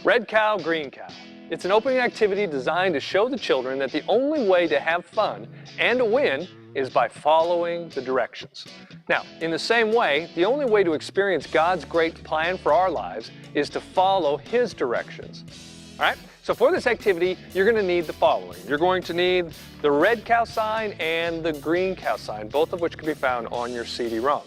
Red cow, green cow. It's an opening activity designed to show the children that the only way to have fun and to win is by following the directions. Now, in the same way, the only way to experience God's great plan for our lives is to follow His directions. All right? So for this activity, you're going to need the following. You're going to need the red cow sign and the green cow sign, both of which can be found on your CD-ROM.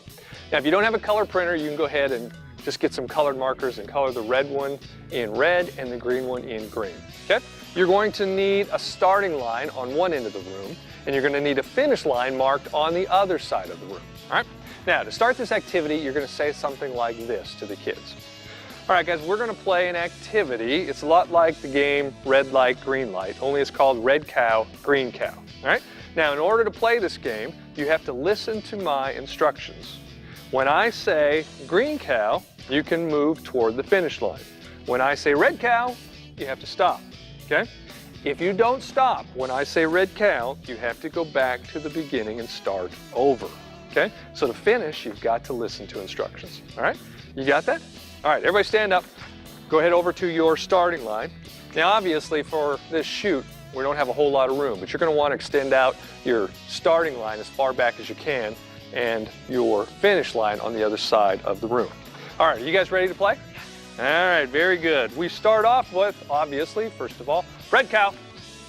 Now, if you don't have a color printer, you can go ahead and just get some colored markers and color the red one in red and the green one in green. Okay? You're going to need a starting line on one end of the room, and you're going to need a finish line marked on the other side of the room. All right? Now, to start this activity, you're going to say something like this to the kids. All right, guys, we're going to play an activity. It's a lot like the game red light, green light, only it's called red cow, green cow. All right? Now, in order to play this game, you have to listen to my instructions. When I say green cow, you can move toward the finish line. When I say red cow, you have to stop. Okay? If you don't stop when I say red cow, you have to go back to the beginning and start over. Okay? So to finish, you've got to listen to instructions. All right? You got that? All right, everybody stand up. Go ahead over to your starting line. Now, obviously, for this shoot, we don't have a whole lot of room, but you're going to want to extend out your starting line as far back as you can and your finish line on the other side of the room. All right, are you guys ready to play? All right, very good. We start off with, obviously, first of all, red cow.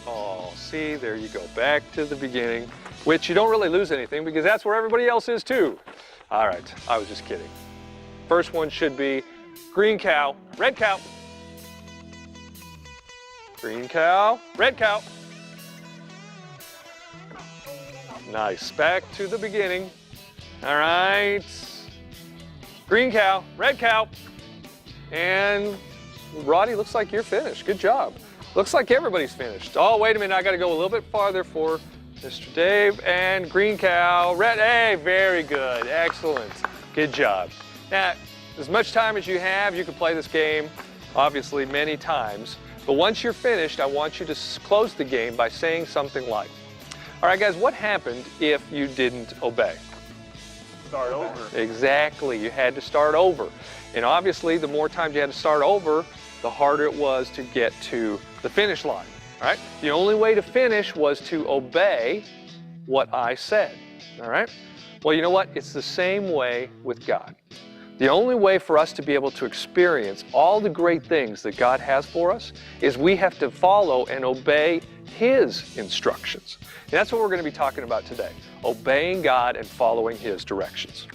Oh, see, there you go, back to the beginning, which you don't really lose anything because that's where everybody else is too. All right, I was just kidding. First one should be green cow, red cow. Green cow, red cow. Nice, back to the beginning. All right, green cow, red cow. And Roddy, looks like you're finished. Good job. Looks like everybody's finished. Oh, wait a minute, I gotta go a little bit farther for Mr. Dave. And green cow, red, hey, very good, excellent. Good job. Now, as much time as you have, you can play this game, obviously, many times. But once you're finished, I want you to close the game by saying something like, all right, guys, what happened if you didn't obey? Start over. Exactly, you had to start over. And obviously, the more times you had to start over, the harder it was to get to the finish line. All right? The only way to finish was to obey what I said. All right? Well, you know what? It's the same way with God. The only way for us to be able to experience all the great things that God has for us is we have to follow and obey His instructions. And that's what we're going to be talking about today, obeying God and following His directions.